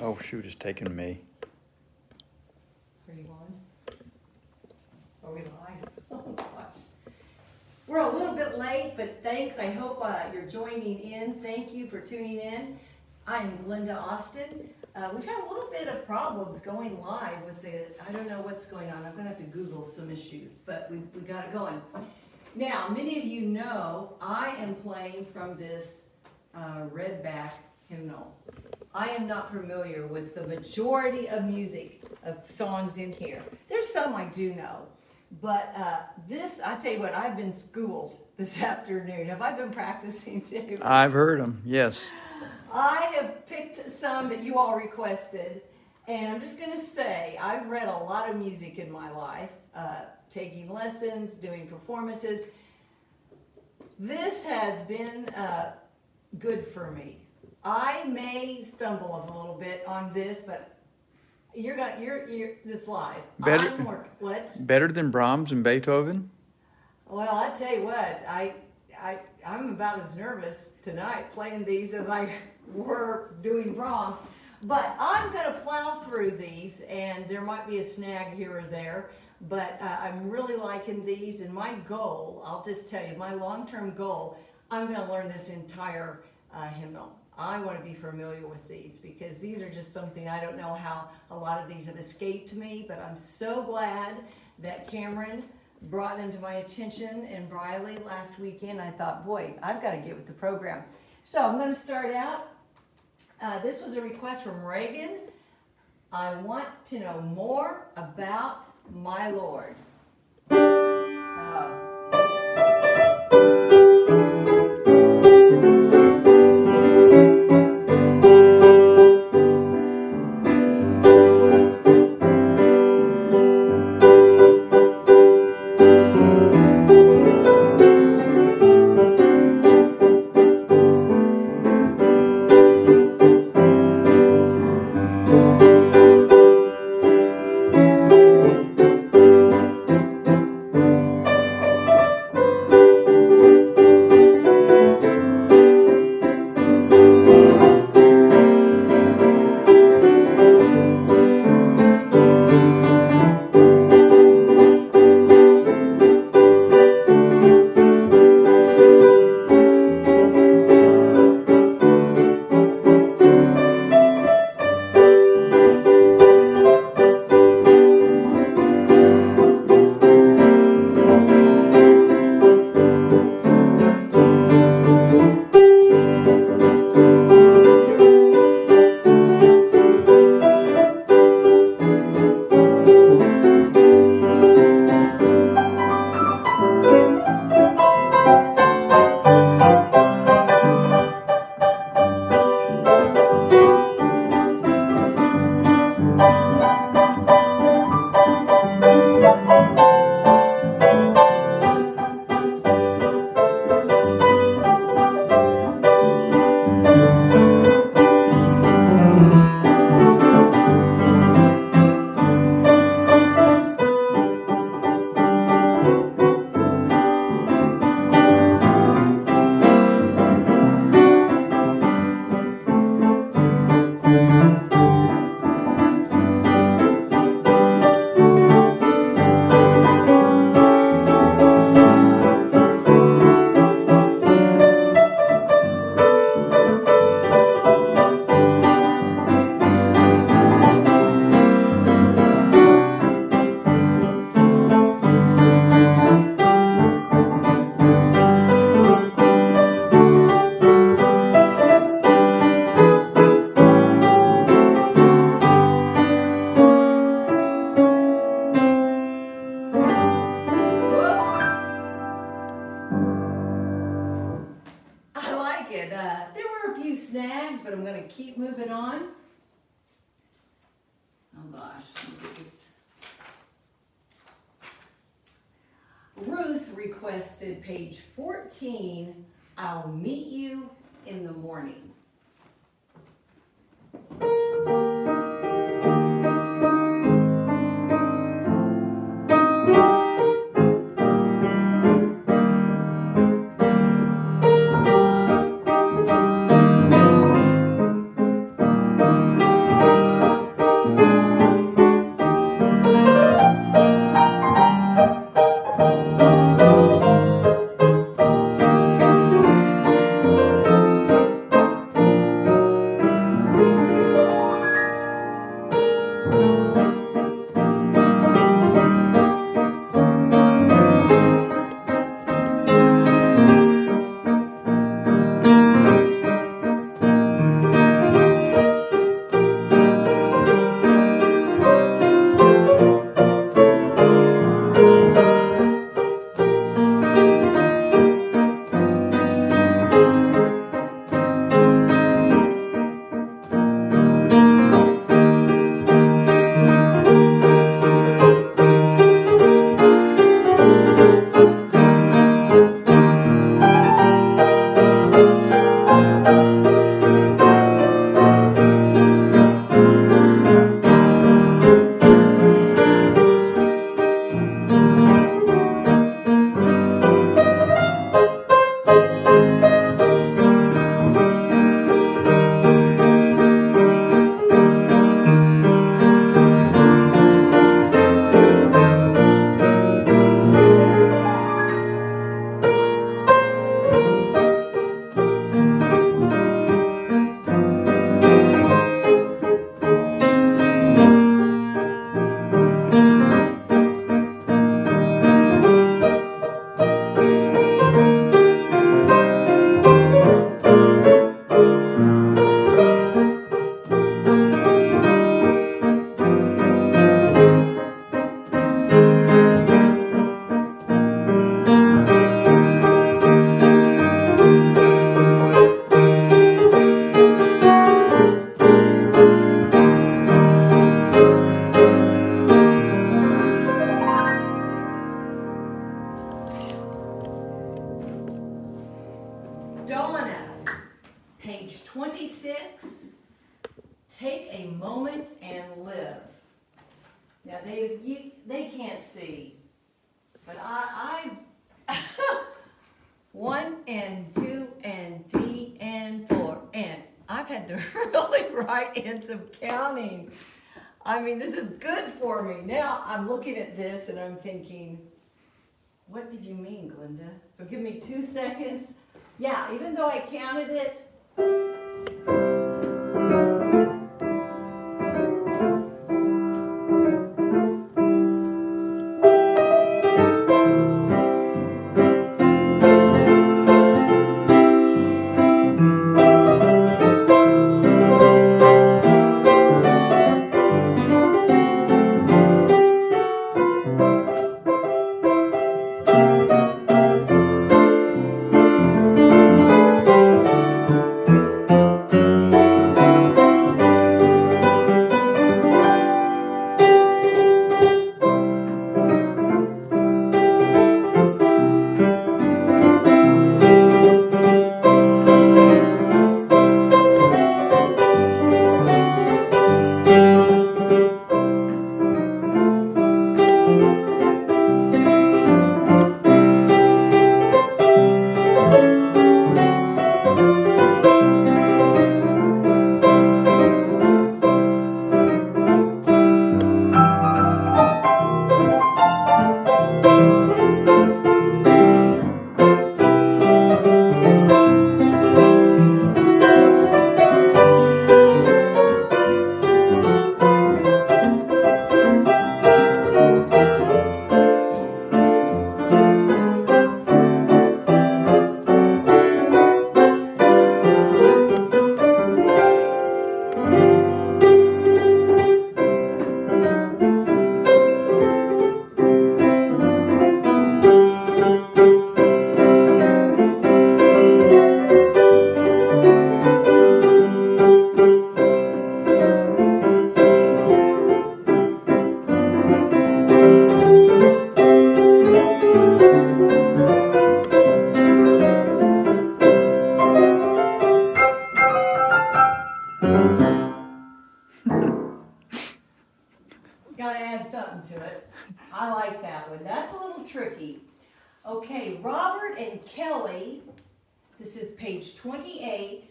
Oh, shoot, it's taking me. Are you on? Are we live? Oh, gosh. We're a little bit late, but thanks. I hope you're joining in. Thank you for tuning in. I'm Glenda Austin. We've had a little bit of problems going live with I don't know what's going on. I'm going to have to Google some issues, but we got it going. Now, many of you know I am playing from this redback hymnal. I am not familiar with the majority of music, of songs in here. There's some I do know, but this, I tell you what, I've been schooled this afternoon. Have I been practicing too? I've heard them, yes. I have picked some that you all requested, and I'm just going to say I've read a lot of music in my life, taking lessons, doing performances. This has been good for me. I may stumble a little bit on this, but you're this live. Better, what? Better than Brahms and Beethoven? Well, I tell you what, I'm about as nervous tonight playing these as I were doing Brahms. But I'm going to plow through these, and there might be a snag here or there. But I'm really liking these, and my goal, I'll just tell you, my long-term goal, I'm going to learn this entire hymnal. I want to be familiar with these because these are just something, I don't know how a lot of these have escaped me, but I'm so glad that Cameron brought them to my attention in Briley last weekend. I thought, boy, I've got to get with the program. So I'm going to start out. This was a request from Reagan. I want to know more about my Lord. Ruth requested page 14, I'll meet you in the morning. a moment and live. Now, they can't see, but I 1 and 2 and 3 and 4, and I've had to really write in some counting. I mean, this is good for me. Now I'm looking at this and I'm thinking, what did you mean, Glenda? So give me 2 seconds. Yeah, even though I counted it, gotta add something to it. I like that one. That's a little tricky. Okay, Robert and Kelly, this is page 28.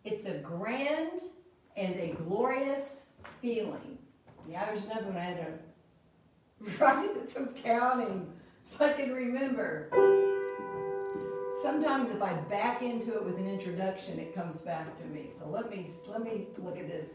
It's a grand and a glorious feeling. Yeah, there's another one I had to write in some counting, if I can remember. Sometimes if I back into it with an introduction, it comes back to me. So let me look at this.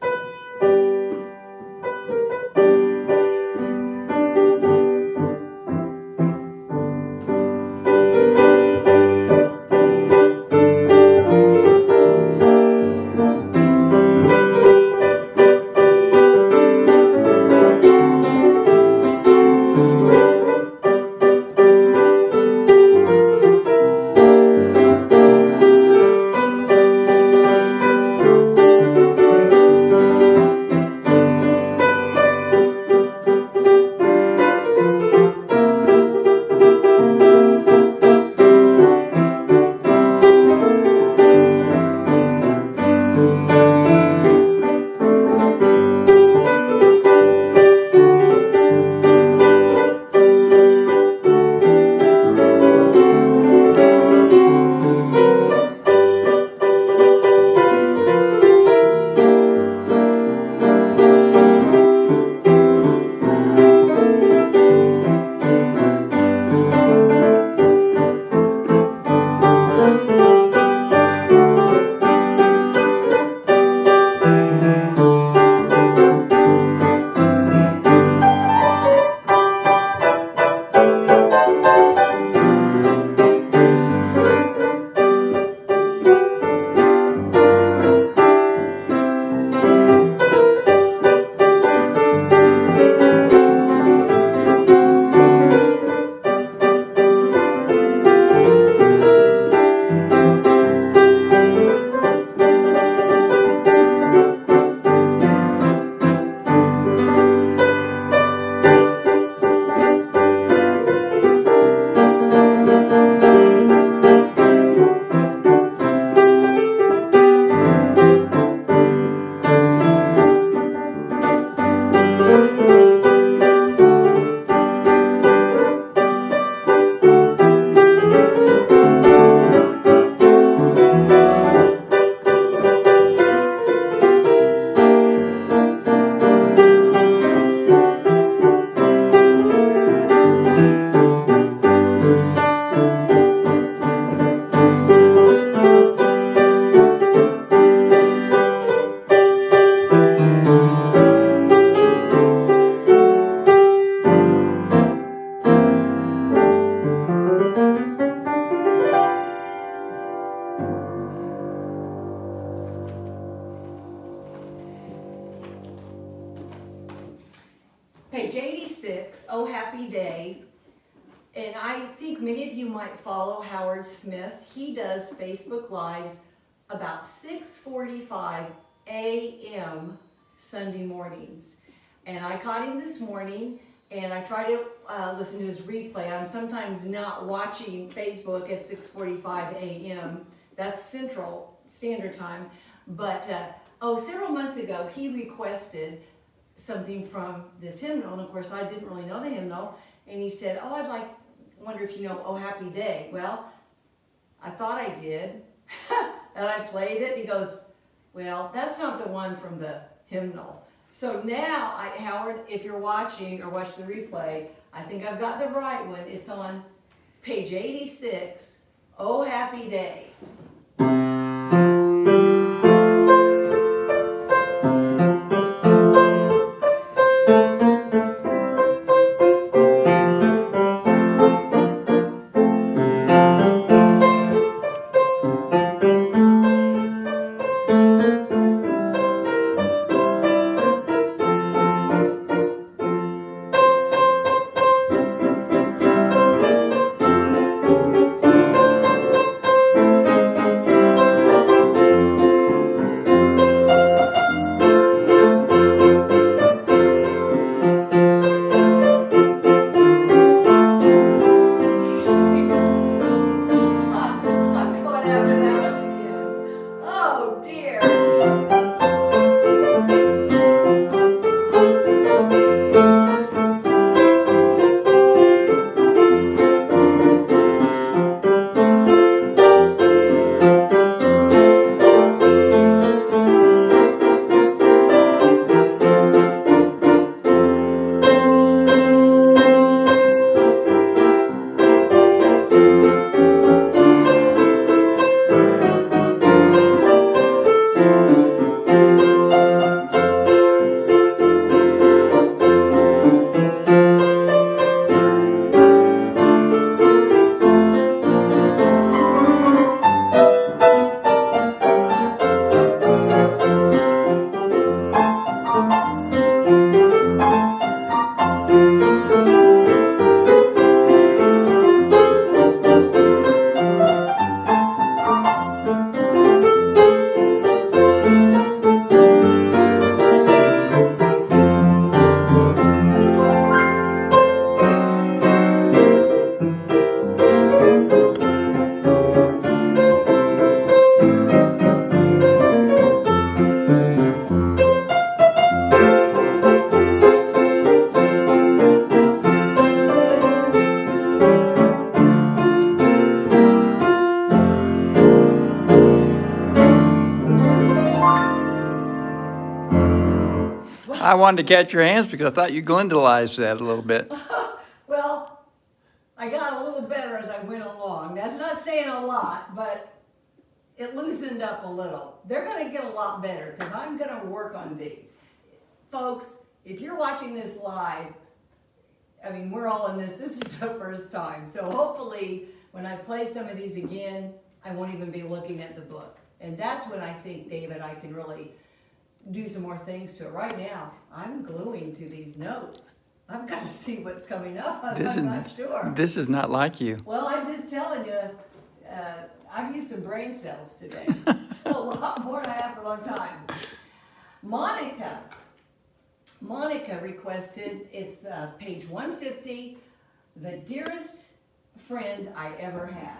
Page 86, Oh Happy Day. And I think many of you might follow Howard Smith. He does Facebook Lives about 6:45 a.m. Sunday mornings. And I caught him this morning, and I try to listen to his replay. I'm sometimes not watching Facebook at 6:45 a.m. That's Central Standard Time. But, several months ago, he requested something from this hymnal. And of course, I didn't really know the hymnal. And he said, wonder if you know Oh Happy Day. Well, I thought I did. And I played it. He goes, well, that's not the one from the hymnal. So now, Howard, if you're watching or watch the replay, I think I've got the right one. It's on page 86, Oh Happy Day. I'm going after that one again. Oh dear. I wanted to catch your hands because I thought you glendalized that a little bit. Well, I got a little better as I went along. That's not saying a lot, but it loosened up a little. They're going to get a lot better because I'm going to work on these. Folks, if you're watching this live, I mean, we're all in this. This is the first time. So hopefully when I play some of these again, I won't even be looking at the book. And that's when I think, David, I can really do some more things to it. Right now, I'm gluing to these notes. I've got to see what's coming up. I'm not sure. This is not like you. Well, I'm just telling you, I've used some brain cells today. A lot more than I have for a long time. Monica requested, it's page 150, The Dearest Friend I Ever Had.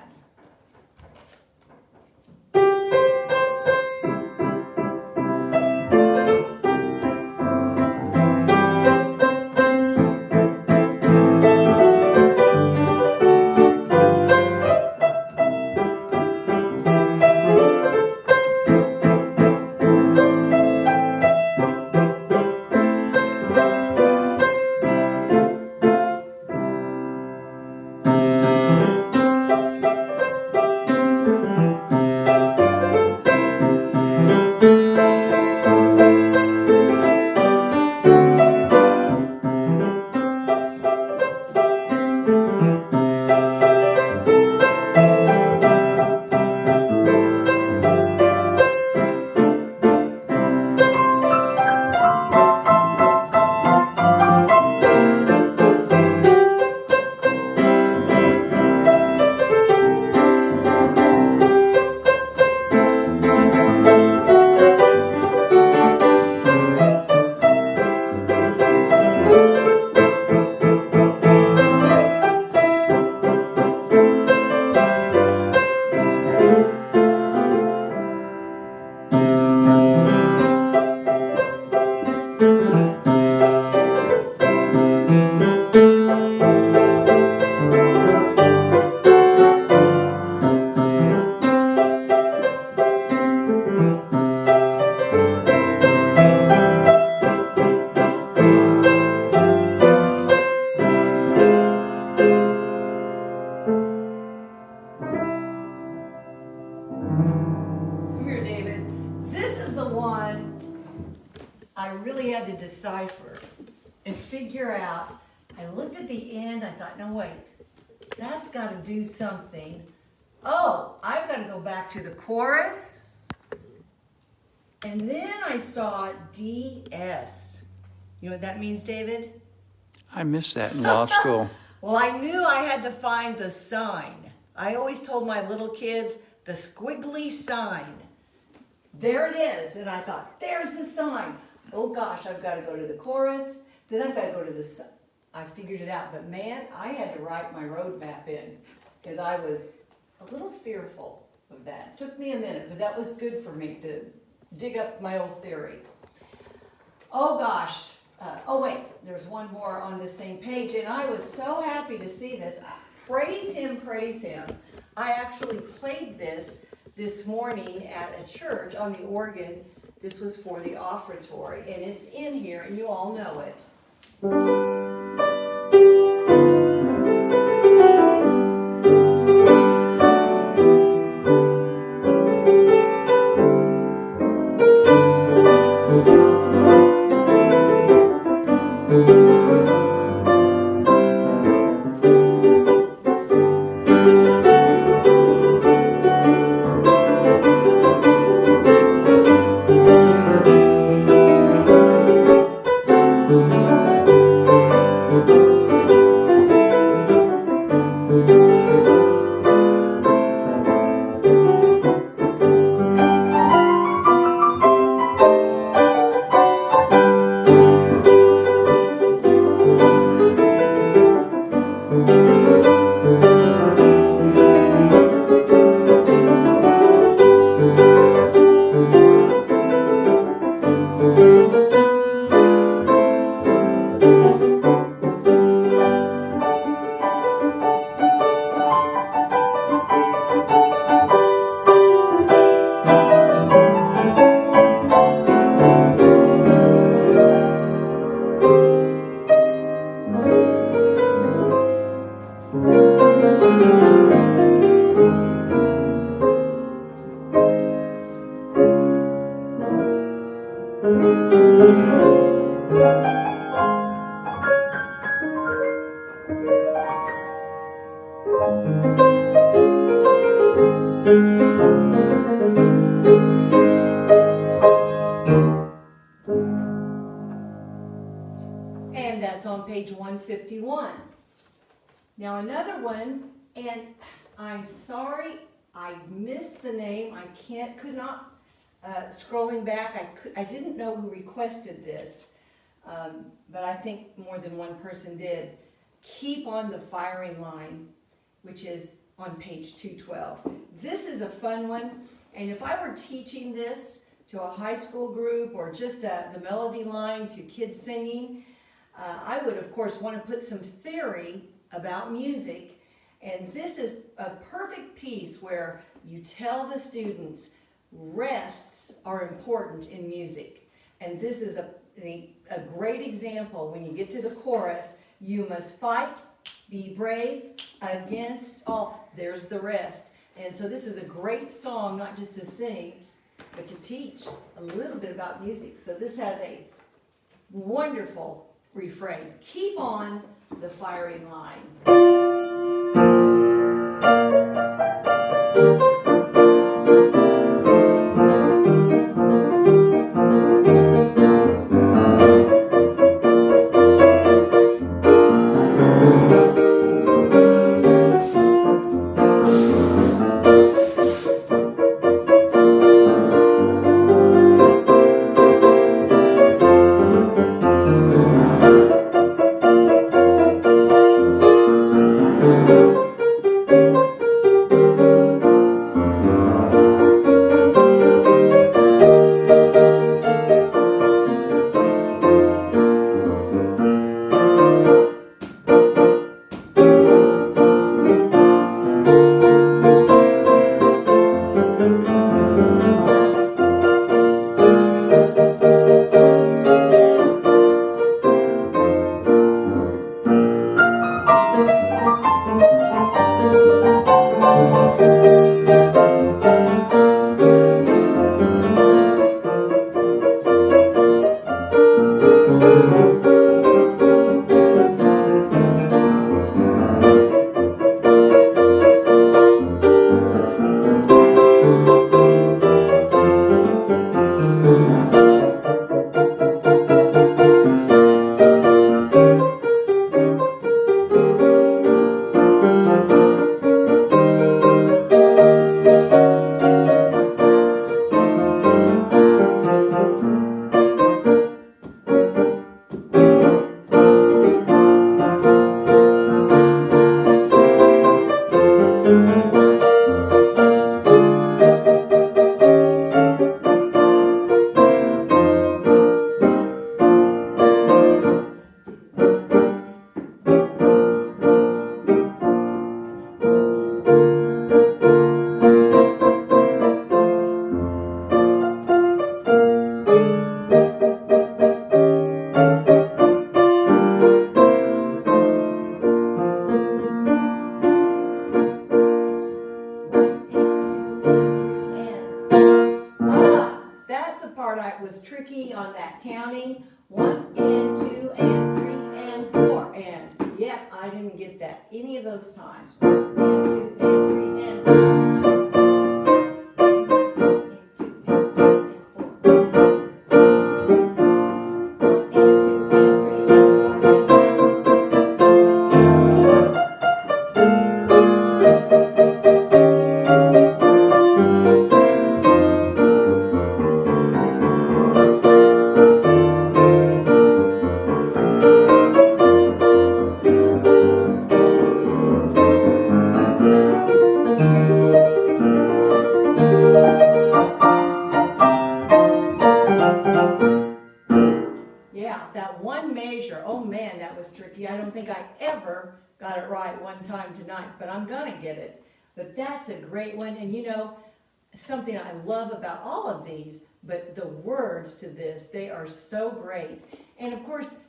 I really had to decipher and figure out. I looked at the end, I thought, no wait, that's got to do something. Oh, I've got to go back to the chorus. And then I saw DS. You know what that means, David? I missed that in law school. Well, I knew I had to find the sign. I always told my little kids, the squiggly sign. There it is. And I thought, there's the sign. Oh gosh, I've got to go to the chorus. Then I've got to go to the sign. I figured it out. But man, I had to write my roadmap in because I was a little fearful of that. It took me a minute, but that was good for me to dig up my old theory. Oh gosh. Oh wait, there's one more on this same page, and I was so happy to see this. Praise him, praise him. I actually played this morning at a church on the organ. This was for the offertory, and it's in here, and you all know it. And that's on page 151. Now another one, and I'm sorry, I missed the name. I could not, scrolling back, I didn't know who requested this, but I think more than one person did. Keep on the Firing Line, which is on page 212. This is a fun one, and if I were teaching this to a high school group or just the melody line to kids singing, I would, of course, want to put some theory about music, and this is a perfect piece where you tell the students rests are important in music, and this is a great example. When you get to the chorus, you must fight, be brave, against all, there's the rest. And so this is a great song, not just to sing, but to teach a little bit about music. So this has a wonderful refrain. Keep on the firing line. tricky on that counting. 1 and 2 and 3 and 4 and yep, I didn't get that any of those times. 1 and 2 and 3 and 4. 1 and 2 and 3 and tricky. I don't think I ever got it right one time tonight, but I'm gonna get it. But that's a great one, and you know, something I love about all of these, but the words to this, they are so great. And of course,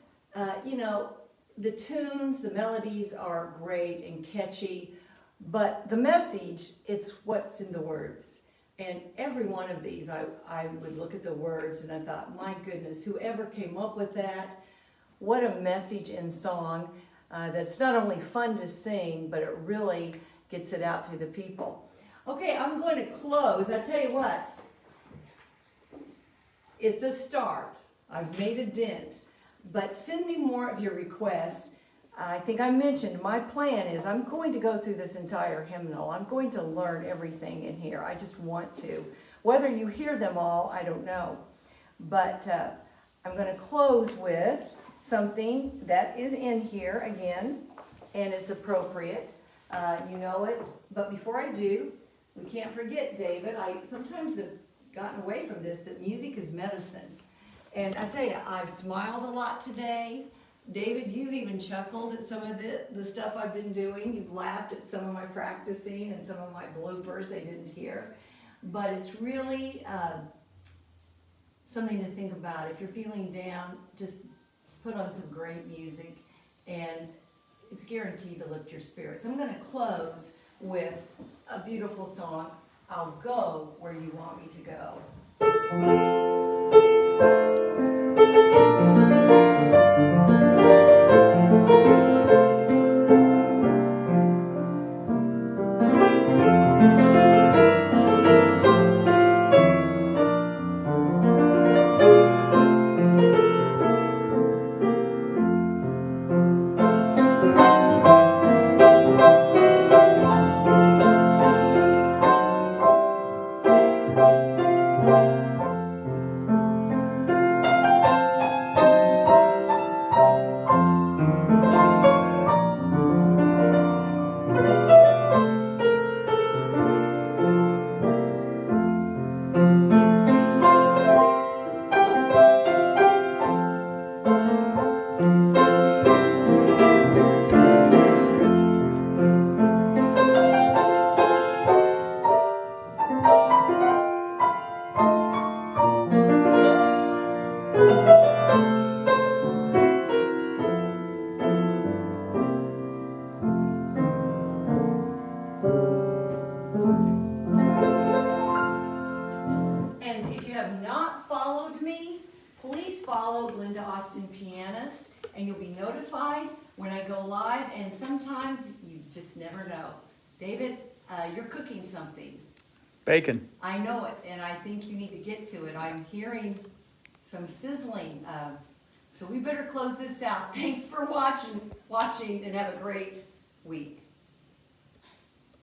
you know, the tunes, the melodies are great and catchy, but the message, it's what's in the words. And every one of these, I would look at the words and I thought, my goodness, whoever came up with that, what a message in song that's not only fun to sing, but it really gets it out to the people. Okay, I'm going to close. I tell you what, it's a start. I've made a dent, but send me more of your requests. I think I mentioned my plan is I'm going to go through this entire hymnal. I'm going to learn everything in here. I just want to. Whether you hear them all, I don't know. But I'm going to close with something that is in here again, and it's appropriate. You know it. But before I do, we can't forget, David. I sometimes have gotten away from this, that music is medicine. And I tell you, I've smiled a lot today. David, you've even chuckled at some of the stuff I've been doing. You've laughed at some of my practicing and some of my bloopers they didn't hear. But it's really something to think about. If you're feeling down, just put on some great music, and it's guaranteed to lift your spirits. I'm going to close with a beautiful song, I'll Go Where You Want Me to Go. Pianist, and you'll be notified when I go live, and sometimes you just never know. David, you're cooking something. Bacon. I know it, and I think you need to get to it. I'm hearing some sizzling, so we better close this out. Thanks for watching, and have a great week.